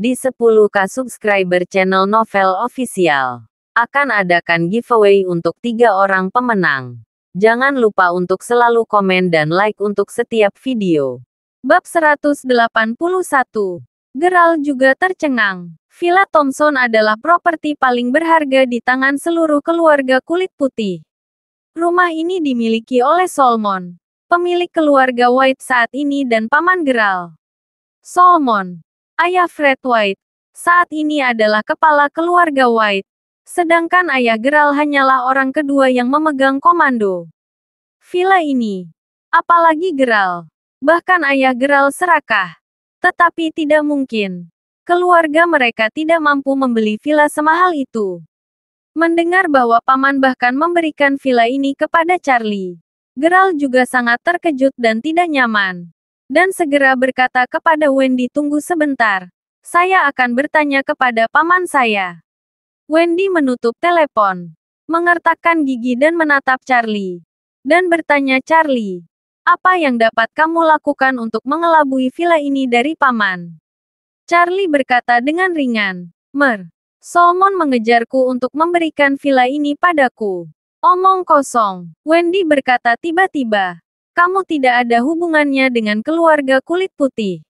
Di 10K subscriber channel Novel Official, akan adakan giveaway untuk 3 orang pemenang. Jangan lupa untuk selalu komen dan like untuk setiap video. Bab 181. Geralt juga tercengang. Villa Thompson adalah properti paling berharga di tangan seluruh keluarga kulit putih. Rumah ini dimiliki oleh Solomon, pemilik keluarga White saat ini dan paman Geralt. Solomon, ayah Fred White, saat ini adalah kepala keluarga White. Sedangkan ayah Geralt hanyalah orang kedua yang memegang komando villa ini. Apalagi Geralt. Bahkan ayah Geralt serakah. Tetapi tidak mungkin. Keluarga mereka tidak mampu membeli villa semahal itu. Mendengar bahwa paman bahkan memberikan villa ini kepada Charlie, Geralt juga sangat terkejut dan tidak nyaman. Dan segera berkata kepada Wendy, "Tunggu sebentar. Saya akan bertanya kepada paman saya." Wendy menutup telepon, mengertakkan gigi dan menatap Charlie. Dan bertanya, "Charlie, apa yang dapat kamu lakukan untuk mengelabui villa ini dari paman?" Charlie berkata dengan ringan, Solomon mengejarku untuk memberikan villa ini padaku." "Omong kosong," Wendy berkata tiba-tiba. "Kamu tidak ada hubungannya dengan keluarga kulit putih.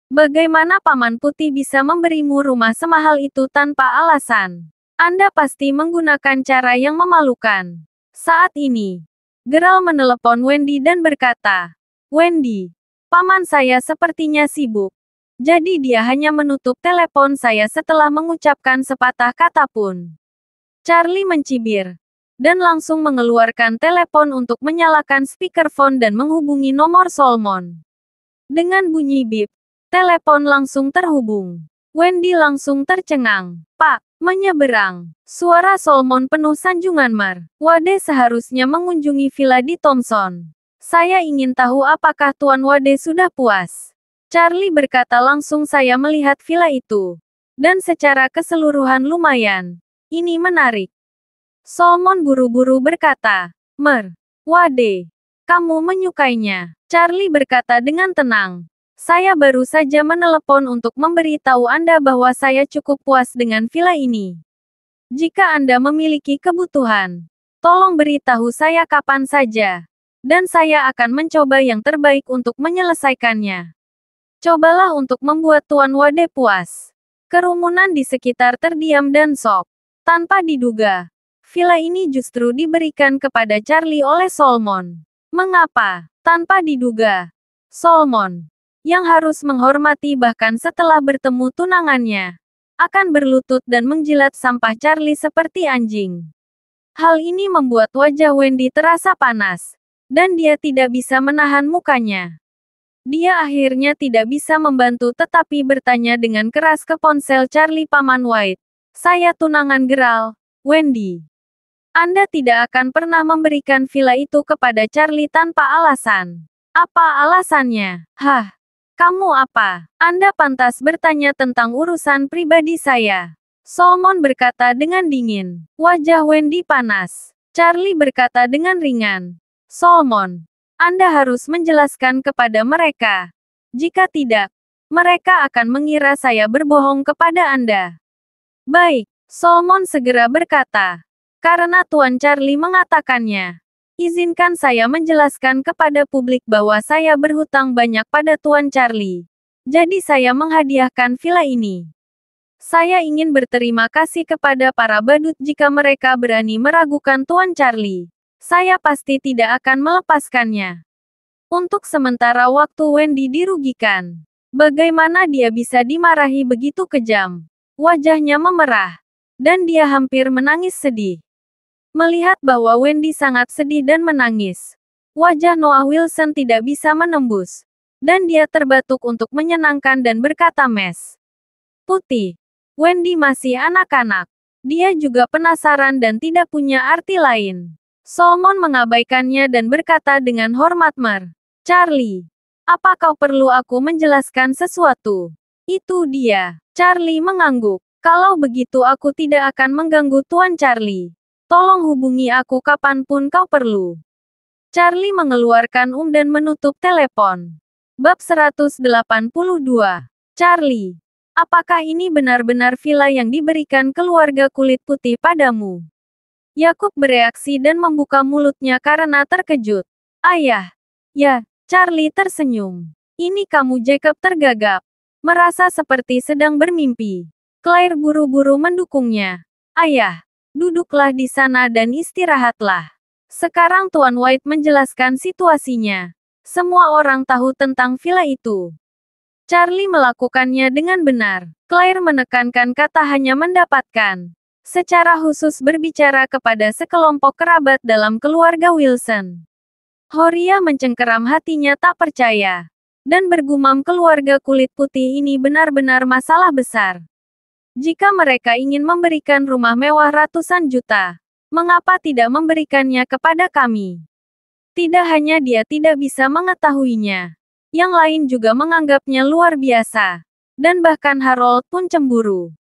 Bagaimana paman putih bisa memberimu rumah semahal itu tanpa alasan? Anda pasti menggunakan cara yang memalukan." Saat ini, Geralt menelepon Wendy dan berkata, "Wendy, paman saya sepertinya sibuk. Jadi dia hanya menutup telepon saya setelah mengucapkan sepatah kata pun." Charlie mencibir, dan langsung mengeluarkan telepon untuk menyalakan speakerphone dan menghubungi nomor Solomon. Dengan bunyi bip, telepon langsung terhubung. Wendy langsung tercengang. "Pak, menyeberang." Suara Solomon penuh sanjungan. "Wade seharusnya mengunjungi villa di Thompson. Saya ingin tahu apakah Tuan Wade sudah puas." Charlie berkata langsung, "Saya melihat villa itu. Dan secara keseluruhan lumayan. Ini menarik." Solomon buru-buru berkata, "Wade, kamu menyukainya?" Charlie berkata dengan tenang, "Saya baru saja menelepon untuk memberi tahu Anda bahwa saya cukup puas dengan villa ini. Jika Anda memiliki kebutuhan, tolong beritahu saya kapan saja. Dan saya akan mencoba yang terbaik untuk menyelesaikannya. Cobalah untuk membuat Tuan Wade puas." Kerumunan di sekitar terdiam dan shock. Tanpa diduga, villa ini justru diberikan kepada Charlie oleh Solomon. Mengapa? Tanpa diduga, Solomon, yang harus menghormati bahkan setelah bertemu tunangannya, akan berlutut dan menjilat sampah Charlie seperti anjing. Hal ini membuat wajah Wendy terasa panas, dan dia tidak bisa menahan mukanya. Dia akhirnya tidak bisa membantu tetapi bertanya dengan keras ke ponsel Charlie, "Paman White, saya tunangan Geralt, Wendy. Anda tidak akan pernah memberikan villa itu kepada Charlie tanpa alasan. Apa alasannya?" "Hah? Kamu apa? Anda pantas bertanya tentang urusan pribadi saya." Solomon berkata dengan dingin. Wajah Wendy panas. Charlie berkata dengan ringan, "Solomon, Anda harus menjelaskan kepada mereka. Jika tidak, mereka akan mengira saya berbohong kepada Anda." "Baik," Solomon segera berkata. "Karena Tuan Charlie mengatakannya, izinkan saya menjelaskan kepada publik bahwa saya berhutang banyak pada Tuan Charlie. Jadi saya menghadiahkan villa ini. Saya ingin berterima kasih kepada para badut jika mereka berani meragukan Tuan Charlie. Saya pasti tidak akan melepaskannya." Untuk sementara waktu Wendy dirugikan. Bagaimana dia bisa dimarahi begitu kejam? Wajahnya memerah. Dan dia hampir menangis sedih. Melihat bahwa Wendy sangat sedih dan menangis, wajah Noah Wilson tidak bisa menembus. Dan dia terbatuk untuk menyenangkan dan berkata, Putih. Wendy masih anak-anak. Dia juga penasaran dan tidak punya arti lain." Solomon mengabaikannya dan berkata dengan hormat, "Charlie, apa kau perlu aku menjelaskan sesuatu?" "Itu dia." Charlie mengangguk. "Kalau begitu aku tidak akan mengganggu Tuan Charlie. Tolong hubungi aku kapanpun kau perlu." Charlie mengeluarkan dan menutup telepon. Bab 182. Charlie, Apakah ini benar-benar villa yang diberikan keluarga kulit putih padamu? Yakub bereaksi dan membuka mulutnya karena terkejut. Ayah. Ya, Charlie tersenyum. Ini kamu Jacob tergagap. Merasa seperti sedang bermimpi. Claire buru-buru mendukungnya. Ayah, duduklah di sana dan istirahatlah. Sekarang Tuan White menjelaskan situasinya. Semua orang tahu tentang villa itu. Charlie melakukannya dengan benar. Claire menekankan kata hanya mendapatkan. Secara khusus berbicara kepada sekelompok kerabat dalam keluarga Wilson. Horia mencengkeram hatinya tak percaya. Dan bergumam keluarga kulit putih ini benar-benar masalah besar. Jika mereka ingin memberikan rumah mewah ratusan juta, mengapa tidak memberikannya kepada kami? Tidak hanya dia tidak bisa mengetahuinya. Yang lain juga menganggapnya luar biasa. Dan bahkan Harold pun cemburu.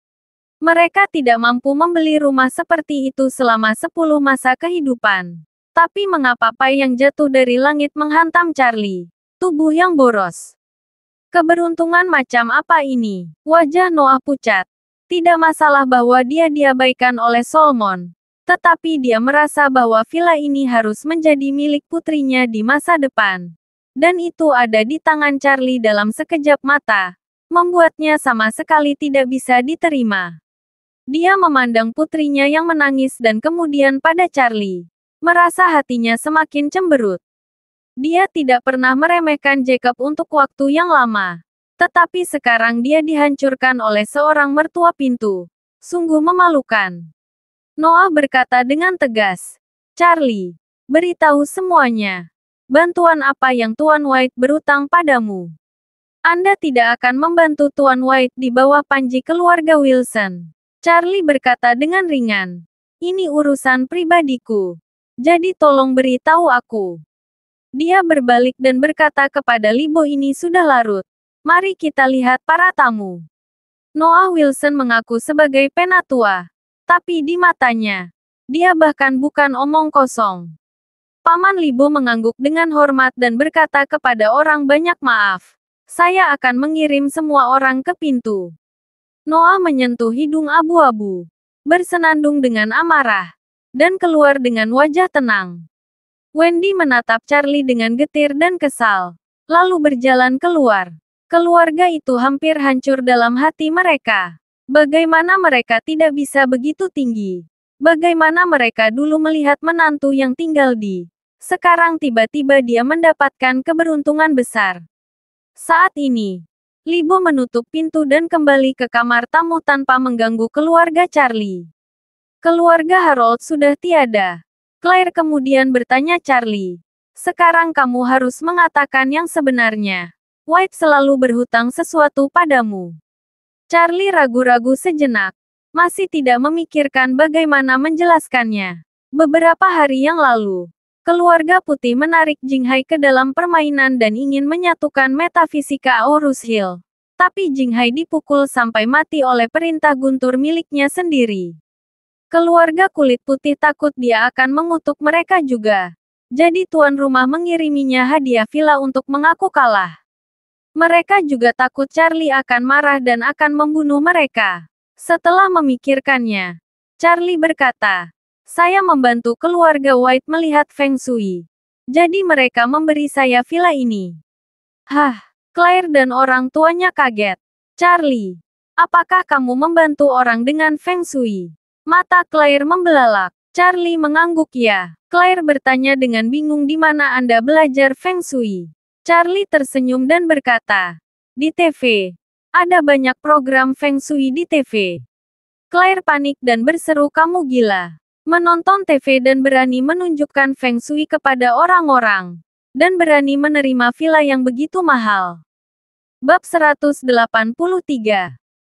Mereka tidak mampu membeli rumah seperti itu selama 10 masa kehidupan. Tapi mengapa pai yang jatuh dari langit menghantam Charlie? Tubuh yang boros. Keberuntungan macam apa ini? Wajah Noah pucat. Tidak masalah bahwa dia diabaikan oleh Solomon. Tetapi dia merasa bahwa villa ini harus menjadi milik putrinya di masa depan. Dan itu ada di tangan Charlie dalam sekejap mata. Membuatnya sama sekali tidak bisa diterima. Dia memandang putrinya yang menangis dan kemudian pada Charlie. Merasa hatinya semakin cemberut. Dia tidak pernah meremehkan Jacob untuk waktu yang lama. Tetapi sekarang dia dihancurkan oleh seorang mertua pintu. Sungguh memalukan. Noah berkata dengan tegas. Charlie, beritahu semuanya. Bantuan apa yang Tuan White berutang padamu? Anda tidak akan membantu Tuan White di bawah panji keluarga Wilson. Charlie berkata dengan ringan. Ini urusan pribadiku. Jadi tolong beritahu aku. Dia berbalik dan berkata kepada Libo ini sudah larut. Mari kita lihat para tamu. Noah Wilson mengaku sebagai penatua. Tapi di matanya, dia bahkan bukan omong kosong. Paman Libo mengangguk dengan hormat dan berkata kepada orang banyak maaf. Saya akan mengirim semua orang ke pintu. Noah menyentuh hidung abu-abu. Bersenandung dengan amarah. Dan keluar dengan wajah tenang. Wendy menatap Charlie dengan getir dan kesal. Lalu berjalan keluar. Keluarga itu hampir hancur dalam hati mereka. Bagaimana mereka tidak bisa begitu tinggi? Bagaimana mereka dulu melihat menantu yang tinggal di... Sekarang tiba-tiba dia mendapatkan keberuntungan besar. Saat ini, Libo menutup pintu dan kembali ke kamar tamu tanpa mengganggu keluarga Charlie. Keluarga Harold sudah tiada. Claire kemudian bertanya Charlie. Sekarang kamu harus mengatakan yang sebenarnya. White selalu berhutang sesuatu padamu. Charlie ragu-ragu sejenak. Masih tidak memikirkan bagaimana menjelaskannya. Beberapa hari yang lalu, keluarga putih menarik Jinghai ke dalam permainan dan ingin menyatukan metafisika Aurus Hill. Tapi Jinghai dipukul sampai mati oleh perintah guntur miliknya sendiri. Keluarga kulit putih takut dia akan mengutuk mereka juga. Jadi tuan rumah mengiriminya hadiah villa untuk mengaku kalah. Mereka juga takut Charlie akan marah dan akan membunuh mereka. Setelah memikirkannya, Charlie berkata, saya membantu keluarga White melihat Feng Shui. Jadi mereka memberi saya villa ini. Hah, Claire dan orang tuanya kaget. Charlie, apakah kamu membantu orang dengan Feng Shui? Mata Claire membelalak. Charlie mengangguk ya. Claire bertanya dengan bingung di mana Anda belajar Feng Shui. Charlie tersenyum dan berkata, di TV. Ada banyak program Feng Shui di TV. Claire panik dan berseru kamu gila. Menonton TV dan berani menunjukkan Feng Shui kepada orang-orang. Dan berani menerima villa yang begitu mahal. Bab 183.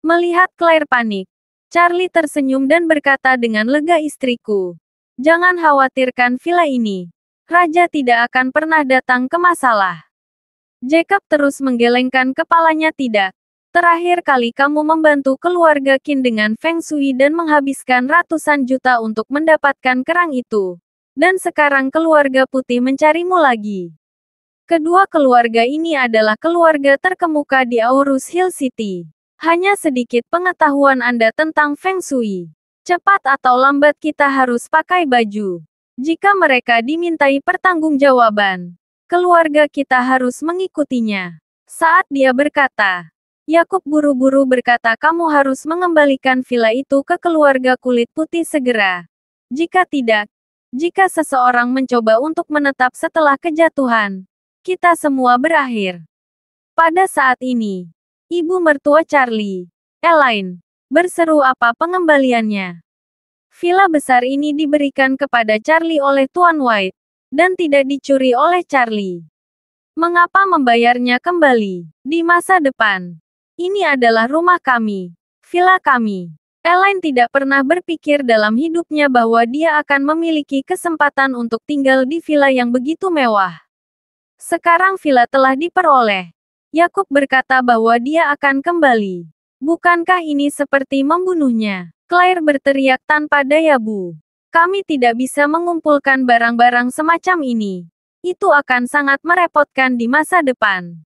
Melihat Claire panik. Charlie tersenyum dan berkata dengan lega istriku. Jangan khawatirkan villa ini. Raja tidak akan pernah datang ke masalah. Jacob terus menggelengkan kepalanya tidak. Terakhir kali kamu membantu keluarga Qin dengan Feng Shui dan menghabiskan ratusan juta untuk mendapatkan kerang itu. Dan sekarang keluarga putih mencarimu lagi. Kedua keluarga ini adalah keluarga terkemuka di Aurus Hill City. Hanya sedikit pengetahuan Anda tentang Feng Shui. Cepat atau lambat kita harus pakai baju. Jika mereka dimintai pertanggungjawaban, keluarga kita harus mengikutinya. Saat dia berkata, Yakub buru-buru berkata kamu harus mengembalikan villa itu ke keluarga kulit putih segera. Jika tidak, jika seseorang mencoba untuk menetap setelah kejatuhan, kita semua berakhir. Pada saat ini, ibu mertua Charlie, Elaine, berseru apa pengembaliannya. Villa besar ini diberikan kepada Charlie oleh Tuan White, dan tidak dicuri oleh Charlie. Mengapa membayarnya kembali? Di masa depan, ini adalah rumah kami, villa kami. Elaine tidak pernah berpikir dalam hidupnya bahwa dia akan memiliki kesempatan untuk tinggal di villa yang begitu mewah. Sekarang villa telah diperoleh. Yakub berkata bahwa dia akan kembali. Bukankah ini seperti membunuhnya? Claire berteriak tanpa daya bu. Kami tidak bisa mengumpulkan barang-barang semacam ini. Itu akan sangat merepotkan di masa depan.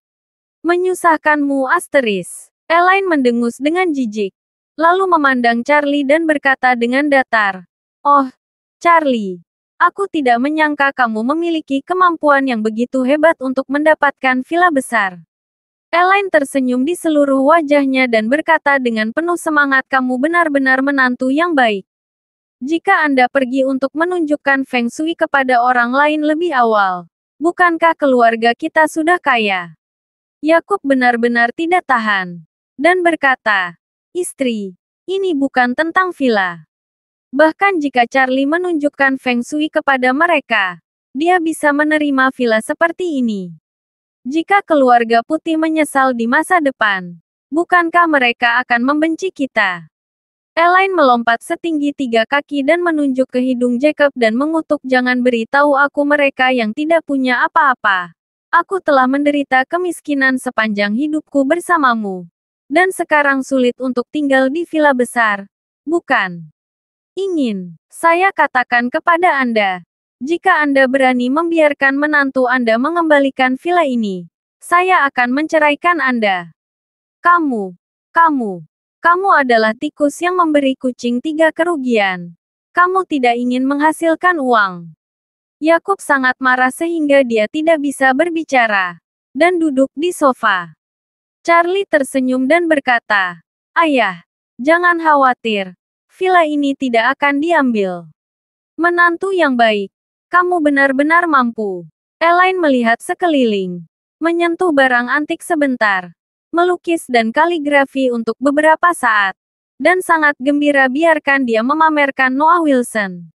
Menyusahkanmu asteris. Elaine mendengus dengan jijik. Lalu memandang Charlie dan berkata dengan datar. Oh, Charlie. Aku tidak menyangka kamu memiliki kemampuan yang begitu hebat untuk mendapatkan villa besar. Elaine tersenyum di seluruh wajahnya dan berkata dengan penuh semangat kamu benar-benar menantu yang baik. Jika Anda pergi untuk menunjukkan Feng Shui kepada orang lain lebih awal, bukankah keluarga kita sudah kaya? Yakub benar-benar tidak tahan. Dan berkata, istri, ini bukan tentang villa. Bahkan jika Charlie menunjukkan Feng Shui kepada mereka, dia bisa menerima villa seperti ini. Jika keluarga putih menyesal di masa depan, bukankah mereka akan membenci kita? Elaine melompat setinggi 3 kaki dan menunjuk ke hidung Jacob dan mengutuk jangan beritahu aku mereka yang tidak punya apa-apa. Aku telah menderita kemiskinan sepanjang hidupku bersamamu. Dan sekarang sulit untuk tinggal di villa besar. Bukan? Ingin saya katakan kepada Anda. Jika Anda berani membiarkan menantu Anda mengembalikan villa ini, saya akan menceraikan Anda. Kamu adalah tikus yang memberi kucing 3 kerugian. Kamu tidak ingin menghasilkan uang. Yakub sangat marah sehingga dia tidak bisa berbicara, dan duduk di sofa. Charlie tersenyum dan berkata, Ayah, jangan khawatir, villa ini tidak akan diambil. Menantu yang baik. Kamu benar-benar mampu. Elaine melihat sekeliling. Menyentuh barang antik sebentar. Melukis dan kaligrafi untuk beberapa saat. Dan sangat gembira biarkan dia memamerkan Noah Wilson.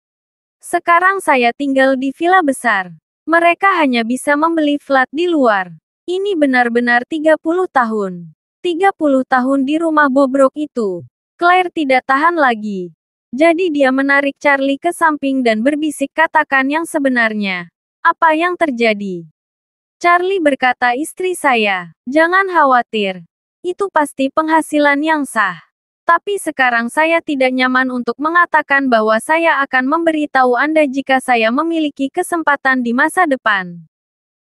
Sekarang saya tinggal di villa besar. Mereka hanya bisa membeli flat di luar. Ini benar-benar 30 tahun. 30 tahun di rumah bobrok itu. Claire tidak tahan lagi. Jadi dia menarik Charlie ke samping dan berbisik katakan yang sebenarnya. Apa yang terjadi? Charlie berkata istri saya, jangan khawatir. Itu pasti penghasilan yang sah. Tapi sekarang saya tidak nyaman untuk mengatakan bahwa saya akan memberitahu Anda jika saya memiliki kesempatan di masa depan.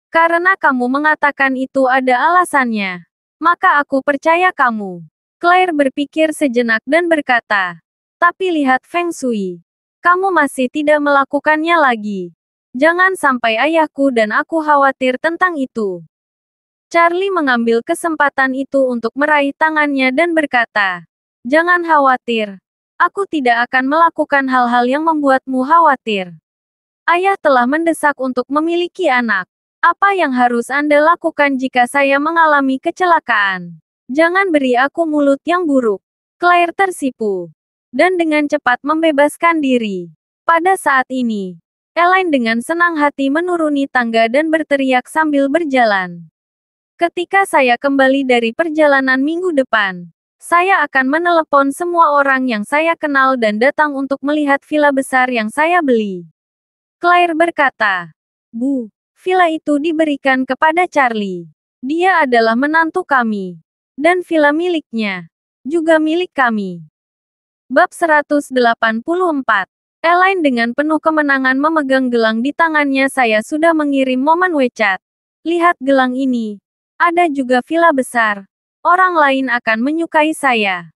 Karena kamu mengatakan itu ada alasannya. Maka aku percaya kamu. Claire berpikir sejenak dan berkata, tapi lihat Feng Shui. Kamu masih tidak melakukannya lagi. Jangan sampai ayahku dan aku khawatir tentang itu. Charlie mengambil kesempatan itu untuk meraih tangannya dan berkata, jangan khawatir. Aku tidak akan melakukan hal-hal yang membuatmu khawatir. Ayah telah mendesak untuk memiliki anak. Apa yang harus Anda lakukan jika saya mengalami kecelakaan? Jangan beri aku mulut yang buruk. Claire tersipu. Dan dengan cepat membebaskan diri. Pada saat ini, Elaine dengan senang hati menuruni tangga dan berteriak sambil berjalan. Ketika saya kembali dari perjalanan minggu depan, saya akan menelepon semua orang yang saya kenal dan datang untuk melihat villa besar yang saya beli. Claire berkata, Bu, villa itu diberikan kepada Charlie. Dia adalah menantu kami. Dan villa miliknya juga milik kami. Bab 184. Elaine dengan penuh kemenangan memegang gelang di tangannya saya sudah mengirim momen WeChat. Lihat gelang ini. Ada juga villa besar. orang lain akan menyukai saya.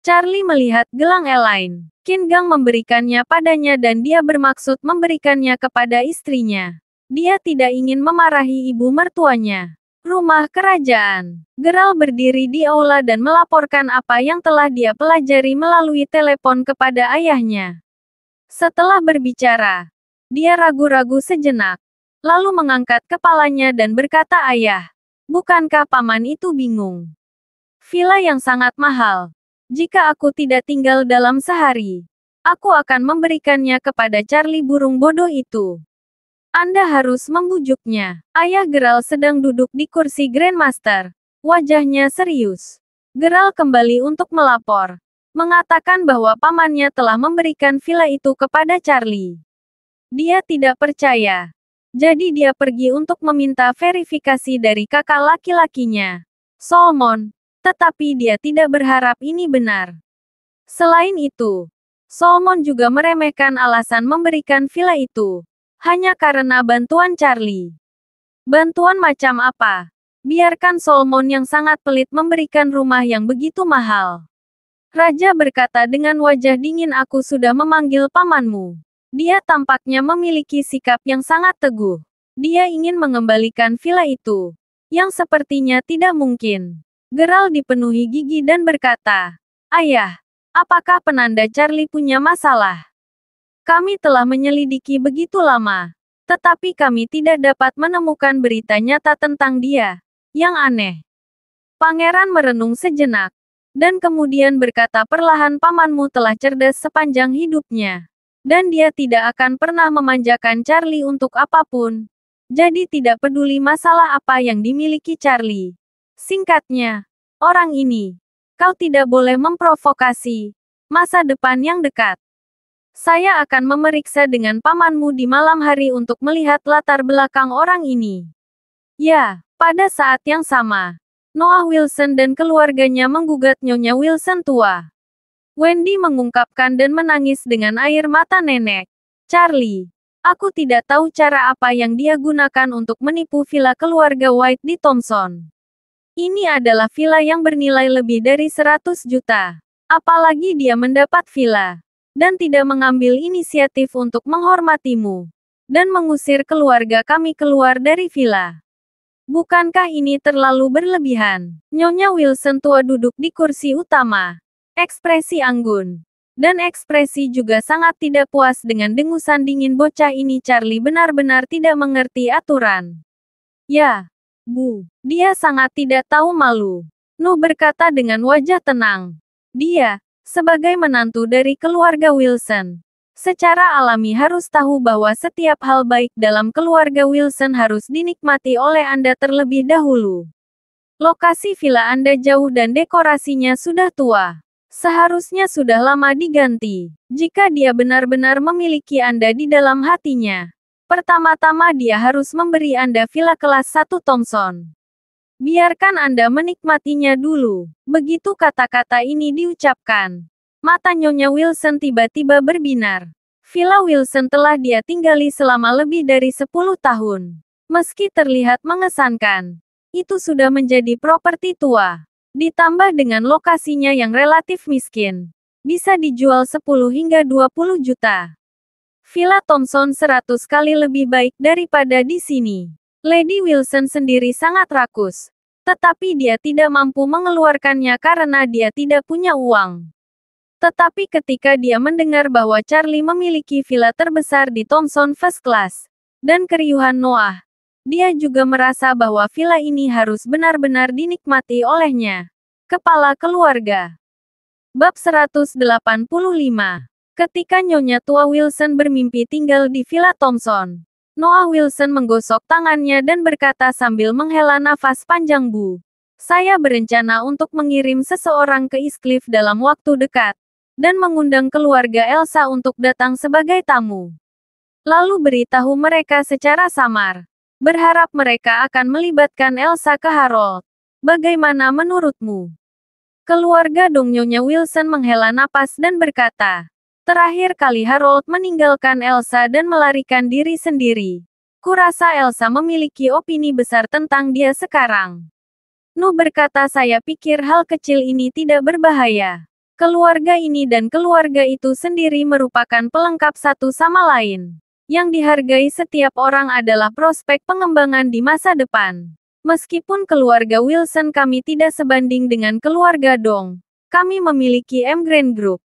Charlie melihat gelang Elaine. Qin Gang memberikannya padanya dan dia bermaksud memberikannya kepada istrinya. Dia tidak ingin memarahi ibu mertuanya. Rumah kerajaan. Geralt berdiri di aula dan melaporkan apa yang telah dia pelajari melalui telepon kepada ayahnya. Setelah berbicara, dia ragu-ragu sejenak, lalu mengangkat kepalanya dan berkata, "Ayah, bukankah paman itu bingung? Villa yang sangat mahal. Jika aku tidak tinggal dalam sehari, aku akan memberikannya kepada Charlie burung bodoh itu. Anda harus membujuknya." Ayah Geralt sedang duduk di kursi Grandmaster. Wajahnya serius. Geralt kembali untuk melapor, mengatakan bahwa pamannya telah memberikan villa itu kepada Charlie. Dia tidak percaya. Jadi dia pergi untuk meminta verifikasi dari kakak laki-lakinya, Solomon. Tetapi dia tidak berharap ini benar. Selain itu, Solomon juga meremehkan alasan memberikan villa itu. Hanya karena bantuan Charlie. Bantuan macam apa? Biarkan Solomon yang sangat pelit memberikan rumah yang begitu mahal. Raja berkata dengan wajah dingin, "Aku sudah memanggil pamanmu." Dia tampaknya memiliki sikap yang sangat teguh. Dia ingin mengembalikan villa itu, yang sepertinya tidak mungkin. Geralt dipenuhi gigi dan berkata, "Ayah, apakah penanda Charlie punya masalah? Kami telah menyelidiki begitu lama, tetapi kami tidak dapat menemukan berita nyata tentang dia. Yang aneh." Pangeran merenung sejenak, dan kemudian berkata perlahan, "Pamanmu telah cerdas sepanjang hidupnya, dan dia tidak akan pernah memanjakan Charlie untuk apapun. Jadi tidak peduli masalah apa yang dimiliki Charlie. Singkatnya, orang ini, kau tidak boleh memprovokasi masa depan yang dekat. Saya akan memeriksa dengan pamanmu di malam hari untuk melihat latar belakang orang ini." Ya, pada saat yang sama, Noah Wilson dan keluarganya menggugat Nyonya Wilson tua. Wendy mengungkapkan dan menangis dengan air mata nenek. "Charlie, aku tidak tahu cara apa yang dia gunakan untuk menipu villa keluarga White di Thompson. Ini adalah villa yang bernilai lebih dari 100 juta. Apalagi dia mendapat villa, dan tidak mengambil inisiatif untuk menghormatimu, dan mengusir keluarga kami keluar dari villa. Bukankah ini terlalu berlebihan?" Nyonya Wilson tua duduk di kursi utama. Ekspresi anggun, dan ekspresi juga sangat tidak puas dengan dengusan dingin bocah ini. "Charlie benar-benar tidak mengerti aturan. Ya, Bu, dia sangat tidak tahu malu." Nuh berkata dengan wajah tenang. Dia, sebagai menantu dari keluarga Wilson, secara alami harus tahu bahwa setiap hal baik dalam keluarga Wilson harus dinikmati oleh Anda terlebih dahulu. Lokasi villa Anda jauh dan dekorasinya sudah tua. Seharusnya sudah lama diganti. Jika dia benar-benar memiliki Anda di dalam hatinya, pertama-tama dia harus memberi Anda villa kelas 1 Thompson. Biarkan Anda menikmatinya dulu. Begitu kata-kata ini diucapkan, mata Nyonya Wilson tiba-tiba berbinar. Villa Wilson telah dia tinggali selama lebih dari 10 tahun. Meski terlihat mengesankan, itu sudah menjadi properti tua. Ditambah dengan lokasinya yang relatif miskin, bisa dijual 10 hingga 20 juta. Villa Thompson 100 kali lebih baik daripada di sini. Lady Wilson sendiri sangat rakus, tetapi dia tidak mampu mengeluarkannya karena dia tidak punya uang. Tetapi ketika dia mendengar bahwa Charlie memiliki villa terbesar di Thompson First Class, dan keriuhan Noah, dia juga merasa bahwa villa ini harus benar-benar dinikmati olehnya. Kepala keluarga. Bab 185. Ketika Nyonya tua Wilson bermimpi tinggal di Villa Thompson, Noah Wilson menggosok tangannya dan berkata sambil menghela nafas panjang, "Bu, saya berencana untuk mengirim seseorang ke Eastcliff dalam waktu dekat, dan mengundang keluarga Elsa untuk datang sebagai tamu. Lalu beritahu mereka secara samar. Berharap mereka akan melibatkan Elsa ke Harold. Bagaimana menurutmu?" Keluarga dong. Nyonya Wilson menghela napas dan berkata, "Terakhir kali Harold meninggalkan Elsa dan melarikan diri sendiri. Kurasa Elsa memiliki opini besar tentang dia sekarang." Nu berkata, saya pikir hal kecil ini tidak berbahaya. Keluarga ini dan keluarga itu sendiri merupakan pelengkap satu sama lain. Yang dihargai setiap orang adalah prospek pengembangan di masa depan. Meskipun keluarga Wilson kami tidak sebanding dengan keluarga Dong, kami memiliki M Grand Group.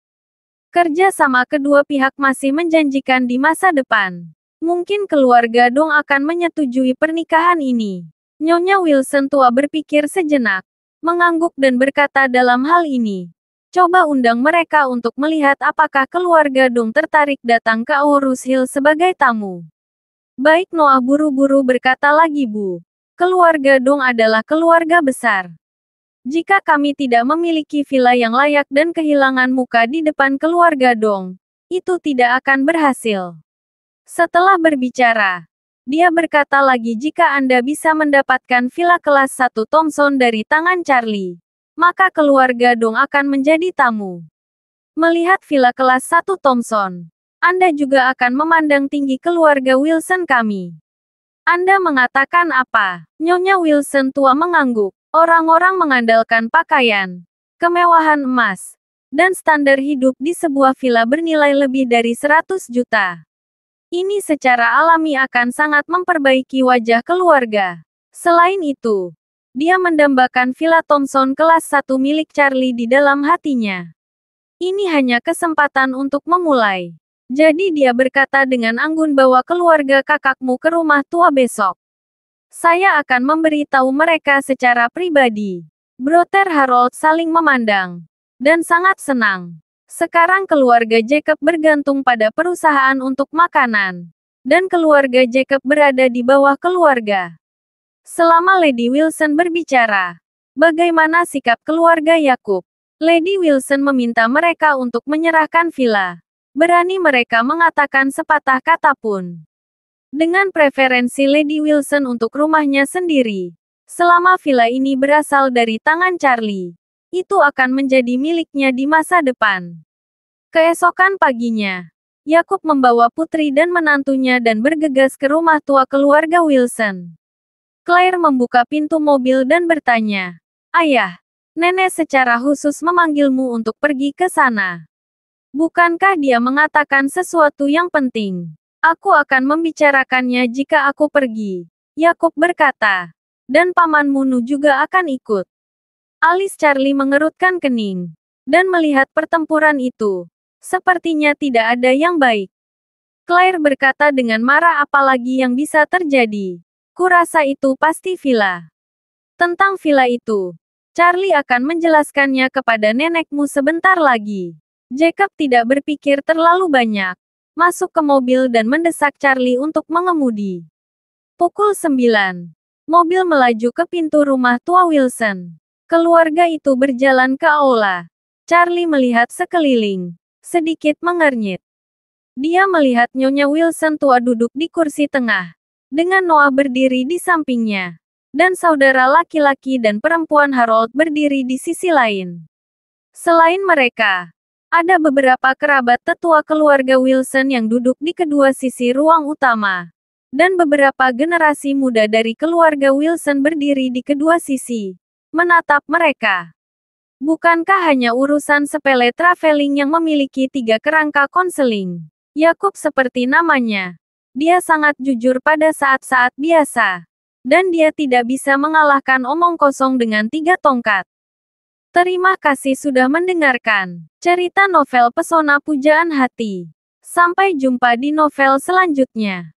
Kerja sama kedua pihak masih menjanjikan di masa depan. Mungkin keluarga Dong akan menyetujui pernikahan ini. Nyonya Wilson tua berpikir sejenak, mengangguk dan berkata, dalam hal ini, coba undang mereka untuk melihat apakah keluarga Dong tertarik datang ke Aurus Hill sebagai tamu. Baik, Noah buru-buru berkata lagi, Bu. Keluarga Dong adalah keluarga besar. Jika kami tidak memiliki villa yang layak dan kehilangan muka di depan keluarga Dong, itu tidak akan berhasil. Setelah berbicara, dia berkata lagi, jika Anda bisa mendapatkan villa kelas 1 Thomson dari tangan Charlie, maka keluarga Dong akan menjadi tamu. Melihat villa kelas 1 Thomson, Anda juga akan memandang tinggi keluarga Wilson kami. Anda mengatakan apa? Nyonya Wilson tua mengangguk. Orang-orang mengandalkan pakaian, kemewahan emas, dan standar hidup di sebuah villa bernilai lebih dari 100 juta. Ini secara alami akan sangat memperbaiki wajah keluarga. Selain itu, dia mendambakan villa Thomson kelas 1 milik Charlie di dalam hatinya. Ini hanya kesempatan untuk memulai. Jadi dia berkata dengan anggun, bawa keluarga kakakmu ke rumah tua besok. Saya akan memberitahu mereka secara pribadi. Brother Harold saling memandang. Dan sangat senang. Sekarang keluarga Jacob bergantung pada perusahaan untuk makanan. Dan keluarga Jacob berada di bawah keluarga. Selama Lady Wilson berbicara, bagaimana sikap keluarga Yakub? Lady Wilson meminta mereka untuk menyerahkan villa. Berani mereka mengatakan sepatah kata pun. Dengan preferensi Lady Wilson untuk rumahnya sendiri. Selama villa ini berasal dari tangan Charlie, itu akan menjadi miliknya di masa depan. Keesokan paginya, Yakub membawa putri dan menantunya dan bergegas ke rumah tua keluarga Wilson. Claire membuka pintu mobil dan bertanya, "Ayah, nenek secara khusus memanggilmu untuk pergi ke sana. Bukankah dia mengatakan sesuatu yang penting? Aku akan membicarakannya jika aku pergi," Yakub berkata. "Dan pamanmu Nu juga akan ikut." Alis Charlie mengerutkan kening. Dan melihat pertempuran itu, sepertinya tidak ada yang baik. Claire berkata dengan marah, apalagi yang bisa terjadi? Kurasa itu pasti villa. Tentang villa itu, Charlie akan menjelaskannya kepada nenekmu sebentar lagi. Jacob tidak berpikir terlalu banyak. Masuk ke mobil dan mendesak Charlie untuk mengemudi. Pukul 9. Mobil melaju ke pintu rumah tua Wilson. Keluarga itu berjalan ke aula. Charlie melihat sekeliling. Sedikit mengernyit. Dia melihat Nyonya Wilson tua duduk di kursi tengah. Dengan Noah berdiri di sampingnya. Dan saudara laki-laki dan perempuan Harold berdiri di sisi lain. Selain mereka, ada beberapa kerabat tetua keluarga Wilson yang duduk di kedua sisi ruang utama. Dan beberapa generasi muda dari keluarga Wilson berdiri di kedua sisi, menatap mereka. Bukankah hanya urusan sepele traveling yang memiliki 3 kerangka konseling? Yakub seperti namanya. Dia sangat jujur pada saat-saat biasa. Dan dia tidak bisa mengalahkan omong kosong dengan 3 tongkat. Terima kasih sudah mendengarkan cerita novel Pesona Pujaan Hati. Sampai jumpa di novel selanjutnya.